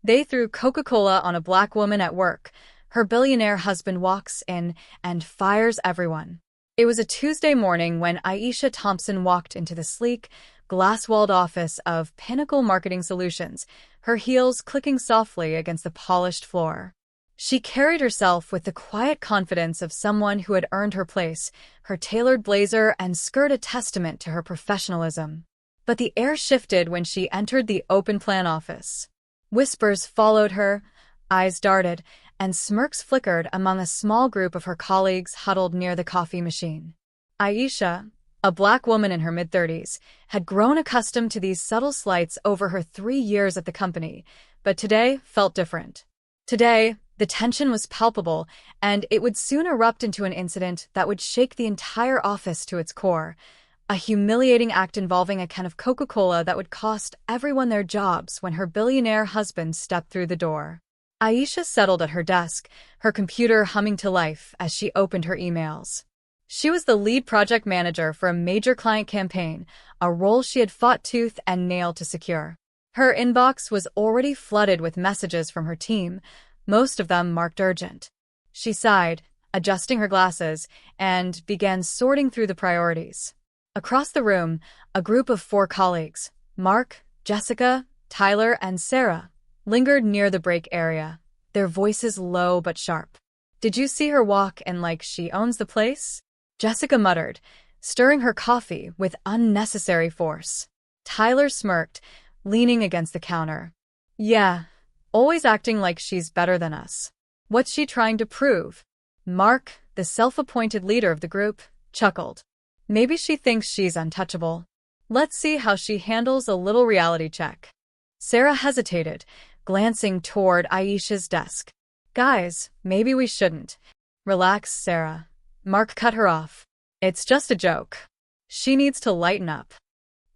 They threw Coca-Cola on a black woman at work. Her billionaire husband walks in and fires everyone. It was a Tuesday morning when Aisha Thompson walked into the sleek, glass-walled office of Pinnacle Marketing Solutions, her heels clicking softly against the polished floor. She carried herself with the quiet confidence of someone who had earned her place, her tailored blazer and skirt a testament to her professionalism. But the air shifted when she entered the open-plan office. Whispers followed her, eyes darted, and smirks flickered among a small group of her colleagues huddled near the coffee machine. Aisha, a black woman in her mid-30s, had grown accustomed to these subtle slights over her 3 years at the company, but today felt different. Today, the tension was palpable, and it would soon erupt into an incident that would shake the entire office to its core. A humiliating act involving a can of Coca-Cola that would cost everyone their jobs when her billionaire husband stepped through the door. Aisha settled at her desk, her computer humming to life as she opened her emails. She was the lead project manager for a major client campaign, a role she had fought tooth and nail to secure. Her inbox was already flooded with messages from her team, most of them marked urgent. She sighed, adjusting her glasses, and began sorting through the priorities. Across the room, a group of 4 colleagues, Mark, Jessica, Tyler, and Sarah, lingered near the break area, their voices low but sharp. "Did you see her walk in like she owns the place?" Jessica muttered, stirring her coffee with unnecessary force. Tyler smirked, leaning against the counter. "Yeah, always acting like she's better than us. What's she trying to prove?" Mark, the self-appointed leader of the group, chuckled. "Maybe she thinks she's untouchable. Let's see how she handles a little reality check." Sarah hesitated, glancing toward Aisha's desk. "Guys, maybe we shouldn't." "Relax, Sarah." Mark cut her off. "It's just a joke. She needs to lighten up."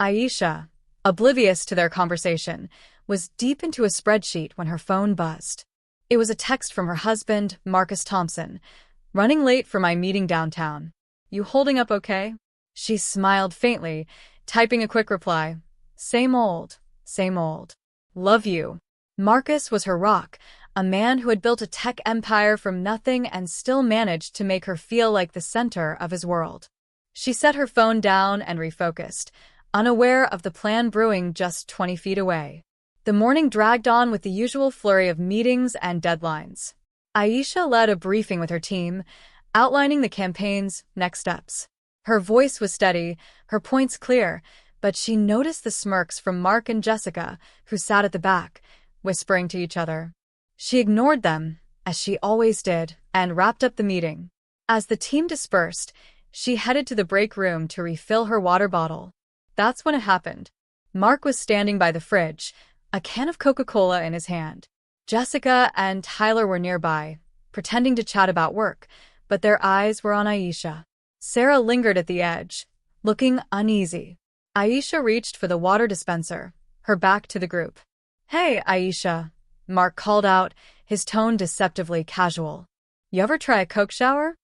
Aisha, oblivious to their conversation, was deep into a spreadsheet when her phone buzzed. It was a text from her husband, Marcus Thompson. "Running late for my meeting downtown. You holding up okay?" She smiled faintly, typing a quick reply. Same old, same old. Love you." Marcus was her rock, a man who had built a tech empire from nothing and still managed to make her feel like the center of his world. She set her phone down and refocused, unaware of the plan brewing just 20 feet away. The morning dragged on with the usual flurry of meetings and deadlines. Aisha led a briefing with her team, outlining the campaign's next steps. Her voice was steady, her points clear, but she noticed the smirks from Mark and Jessica, who sat at the back, whispering to each other. She ignored them, as she always did, and wrapped up the meeting. As the team dispersed, she headed to the break room to refill her water bottle. That's when it happened. Mark was standing by the fridge, a can of Coca-Cola in his hand. Jessica and Tyler were nearby, pretending to chat about work, but their eyes were on Aisha. Sarah lingered at the edge, looking uneasy. Aisha reached for the water dispenser, her back to the group. "Hey, Aisha," Mark called out, his tone deceptively casual. "You ever try a Coke shower?"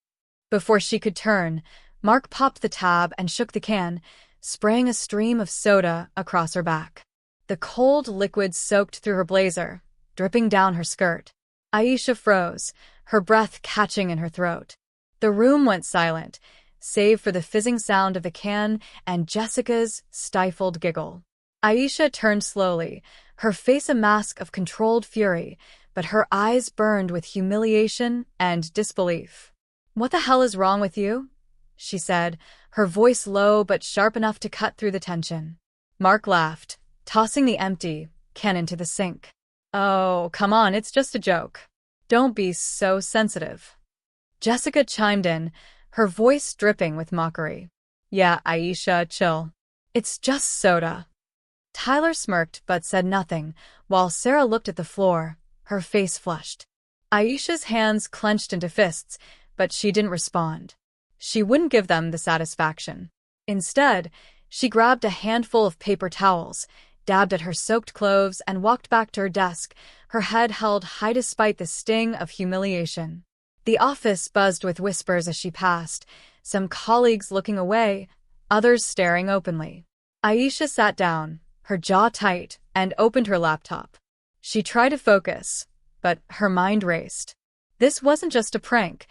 Before she could turn, Mark popped the tab and shook the can, spraying a stream of soda across her back. The cold liquid soaked through her blazer, dripping down her skirt. Aisha froze, her breath catching in her throat. The room went silent, save for the fizzing sound of the can and Jessica's stifled giggle. Aisha turned slowly, her face a mask of controlled fury, but her eyes burned with humiliation and disbelief. "What the hell is wrong with you?" she said, her voice low but sharp enough to cut through the tension. Mark laughed, tossing the empty can into the sink. "Oh, come on, it's just a joke. Don't be so sensitive." Jessica chimed in, her voice dripping with mockery. "Yeah, Aisha, chill. It's just soda." Tyler smirked but said nothing, while Sarah looked at the floor, her face flushed. Aisha's hands clenched into fists, but she didn't respond. She wouldn't give them the satisfaction. Instead, she grabbed a handful of paper towels, dabbed at her soaked clothes, and walked back to her desk, her head held high despite the sting of humiliation. The office buzzed with whispers as she passed, some colleagues looking away, others staring openly. Aisha sat down, her jaw tight, and opened her laptop. She tried to focus, but her mind raced. This wasn't just a prank.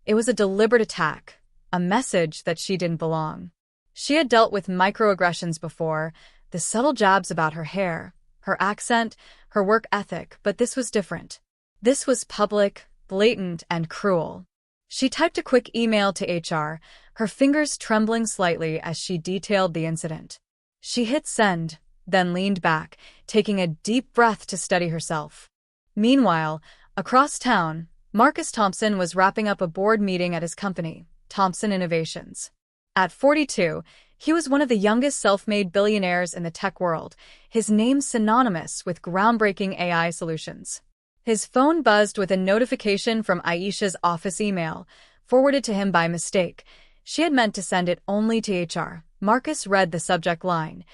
It was a deliberate attack, a message that she didn't belong. She had dealt with microaggressions before, the subtle jabs about her hair, her accent, her work ethic, but this was different. This was public, blatant, and cruel. She typed a quick email to HR, her fingers trembling slightly as she detailed the incident. She hit send, then leaned back, taking a deep breath to steady herself. Meanwhile, across town, Marcus Thompson was wrapping up a board meeting at his company, Thompson Innovations. At 42, he was one of the youngest self-made billionaires in the tech world, his name synonymous with groundbreaking AI solutions. His phone buzzed with a notification from Aisha's office email, forwarded to him by mistake. She had meant to send it only to HR. Marcus read the subject line,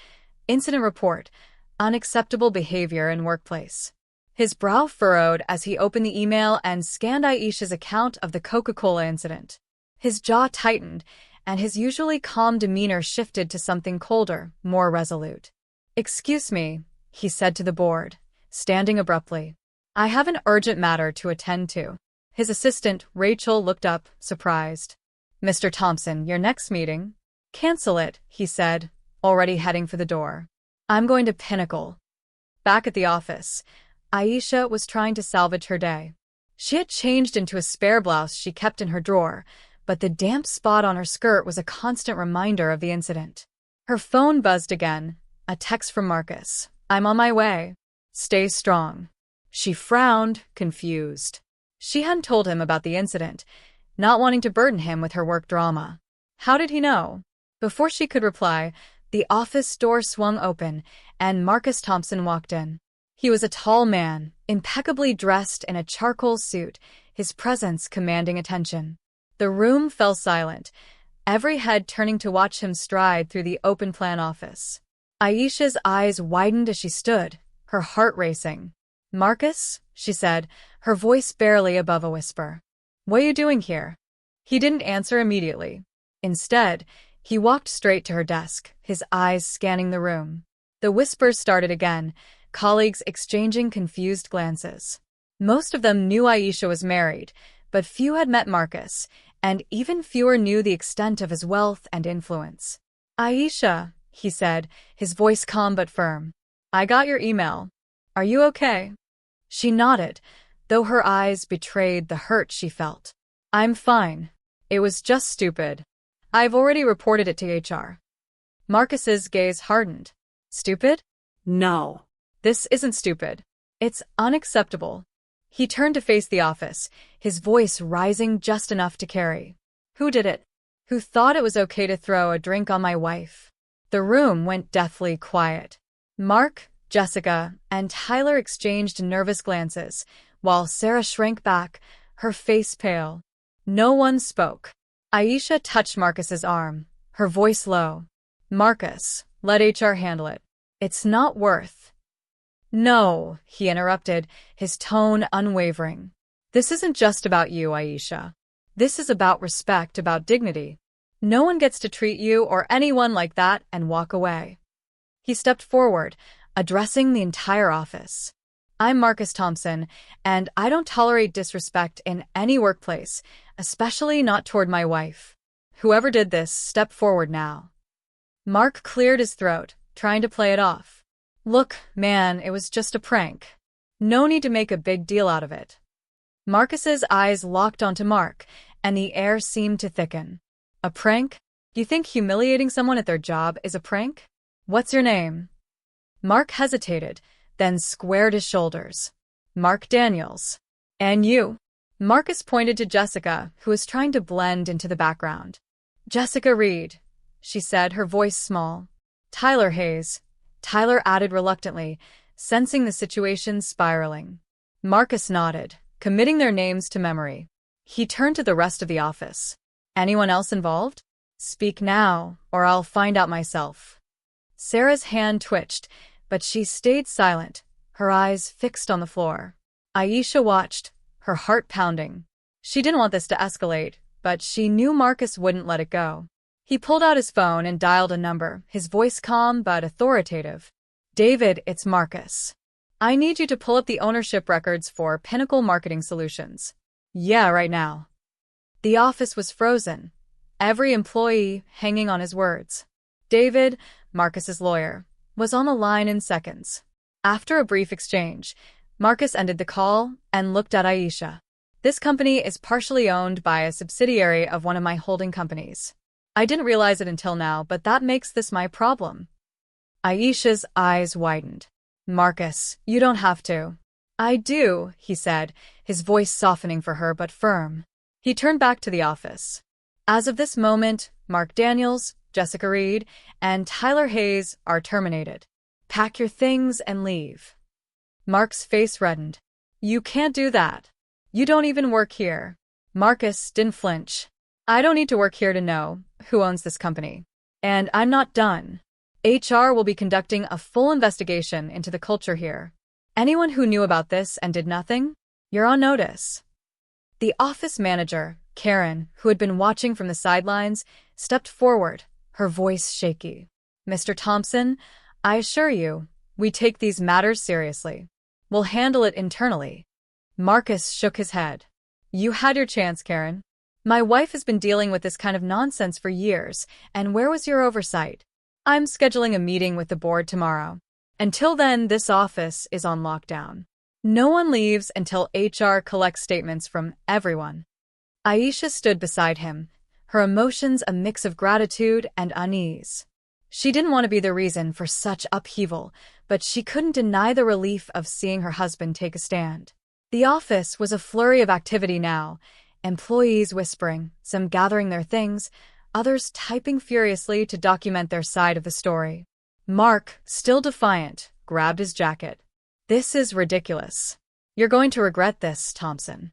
"Incident report, unacceptable behavior in workplace." His brow furrowed as he opened the email and scanned Aisha's account of the Coca-Cola incident. His jaw tightened, and his usually calm demeanor shifted to something colder, more resolute. "Excuse me," he said to the board, standing abruptly. "I have an urgent matter to attend to." His assistant, Rachel, looked up, surprised. "Mr. Thompson, your next meeting?" "Cancel it," he said, already heading for the door. "I'm going to Pinnacle." Back at the office, Aisha was trying to salvage her day. She had changed into a spare blouse she kept in her drawer, but the damp spot on her skirt was a constant reminder of the incident. Her phone buzzed again, a text from Marcus. "I'm on my way. Stay strong." She frowned, confused. She hadn't told him about the incident, not wanting to burden him with her work drama. How did he know? Before she could reply, the office door swung open, and Marcus Thompson walked in. He was a tall man, impeccably dressed in a charcoal suit, his presence commanding attention. The room fell silent, every head turning to watch him stride through the open-plan office. Aisha's eyes widened as she stood, her heart racing. "Marcus?" she said, her voice barely above a whisper. "What are you doing here?" He didn't answer immediately. Instead, he walked straight to her desk, his eyes scanning the room. The whispers started again, colleagues exchanging confused glances. Most of them knew Aisha was married, but few had met Marcus, and even fewer knew the extent of his wealth and influence. "Aisha," he said, his voice calm but firm. "I got your email. Are you okay?" She nodded, though her eyes betrayed the hurt she felt. "I'm fine. It was just stupid. I've already reported it to HR." Marcus's gaze hardened. "Stupid?" No. "This isn't stupid. It's unacceptable." He turned to face the office, his voice rising just enough to carry. "Who did it? Who thought it was okay to throw a drink on my wife?" The room went deathly quiet. Mark, Jessica, and Tyler exchanged nervous glances, while Sarah shrank back, her face pale. No one spoke. Aisha touched Marcus's arm, her voice low. "Marcus, let HR handle it. It's not worth—" "No," he interrupted, his tone unwavering. "This isn't just about you, Aisha. This is about respect, about dignity. No one gets to treat you or anyone like that and walk away." He stepped forward, addressing the entire office. "I'm Marcus Thompson, and I don't tolerate disrespect in any workplace, especially not toward my wife. Whoever did this, step forward now." Mark cleared his throat, trying to play it off. "Look, man, it was just a prank. No need to make a big deal out of it." Marcus's eyes locked onto Mark, and the air seemed to thicken. "A prank? You think humiliating someone at their job is a prank? What's your name?" Mark hesitated, then squared his shoulders. "Mark Daniels. And you?" Marcus pointed to Jessica, who was trying to blend into the background. "Jessica Reed," she said, her voice small. "Tyler Hayes," Tyler added reluctantly, sensing the situation spiraling. Marcus nodded, committing their names to memory. He turned to the rest of the office. "Anyone else involved? Speak now, or I'll find out myself." Sarah's hand twitched, but she stayed silent, her eyes fixed on the floor. Aisha watched, her heart pounding. She didn't want this to escalate, but she knew Marcus wouldn't let it go. He pulled out his phone and dialed a number, his voice calm but authoritative. "David, it's Marcus. I need you to pull up the ownership records for Pinnacle Marketing Solutions. Yeah, right now. The office was frozen, every employee hanging on his words. David, Marcus's lawyer, was on the line in seconds. After a brief exchange, Marcus ended the call and looked at Aisha. This company is partially owned by a subsidiary of one of my holding companies. I didn't realize it until now, but that makes this my problem. Aisha's eyes widened. Marcus, you don't have to. I do, he said, his voice softening for her but firm. He turned back to the office. As of this moment, Mark Daniels, Jessica Reed, and Tyler Hayes are terminated. Pack your things and leave. Mark's face reddened. You can't do that. You don't even work here. Marcus didn't flinch. I don't need to work here to know who owns this company. And I'm not done. HR will be conducting a full investigation into the culture here. Anyone who knew about this and did nothing, you're on notice. The office manager, Karen, who had been watching from the sidelines, stepped forward, her voice shaky. Mr. Thompson, I assure you, we take these matters seriously. We'll handle it internally. Marcus shook his head. You had your chance, Karen. My wife has been dealing with this kind of nonsense for years, and where was your oversight? I'm scheduling a meeting with the board tomorrow. Until then, this office is on lockdown. No one leaves until HR collects statements from everyone. Aisha stood beside him, her emotions a mix of gratitude and unease. She didn't want to be the reason for such upheaval, but she couldn't deny the relief of seeing her husband take a stand. The office was a flurry of activity now, employees whispering, some gathering their things, others typing furiously to document their side of the story. Mark, still defiant, grabbed his jacket. This is ridiculous. You're going to regret this, Thompson.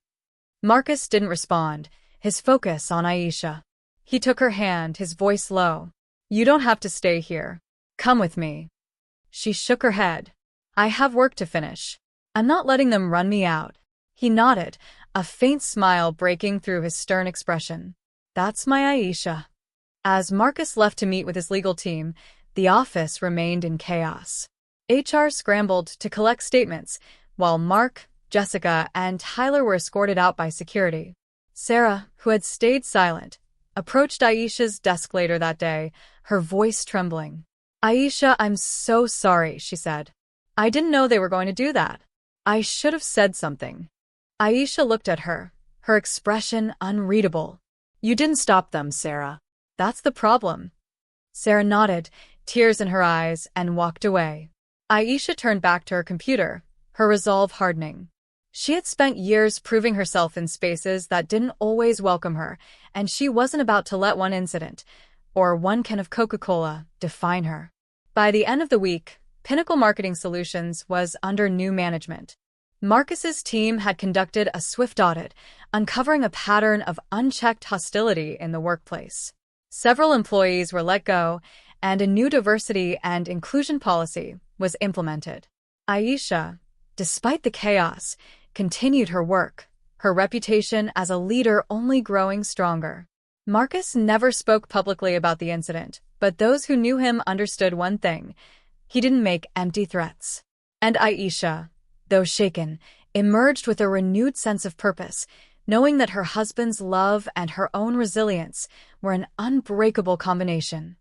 Marcus didn't respond, his focus on Aisha. He took her hand, his voice low. You don't have to stay here. Come with me. She shook her head. I have work to finish. I'm not letting them run me out. He nodded, a faint smile breaking through his stern expression. That's my Aisha. As Marcus left to meet with his legal team, the office remained in chaos. HR scrambled to collect statements, while Mark, Jessica, and Tyler were escorted out by security. Sarah, who had stayed silent, approached Aisha's desk later that day, her voice trembling. Aisha, I'm so sorry, she said. I didn't know they were going to do that. I should have said something. Aisha looked at her, her expression unreadable. You didn't stop them, Sarah. That's the problem. Sarah nodded, tears in her eyes, and walked away. Aisha turned back to her computer, her resolve hardening. She had spent years proving herself in spaces that didn't always welcome her, and she wasn't about to let one incident, or one can of Coca-Cola, define her. By the end of the week, Pinnacle Marketing Solutions was under new management. Marcus's team had conducted a swift audit, uncovering a pattern of unchecked hostility in the workplace. Several employees were let go, and a new diversity and inclusion policy was implemented. Aisha, despite the chaos, continued her work, her reputation as a leader only growing stronger. Marcus never spoke publicly about the incident, but those who knew him understood one thing: he didn't make empty threats. And Aisha, though shaken, emerged with a renewed sense of purpose, knowing that her husband's love and her own resilience were an unbreakable combination.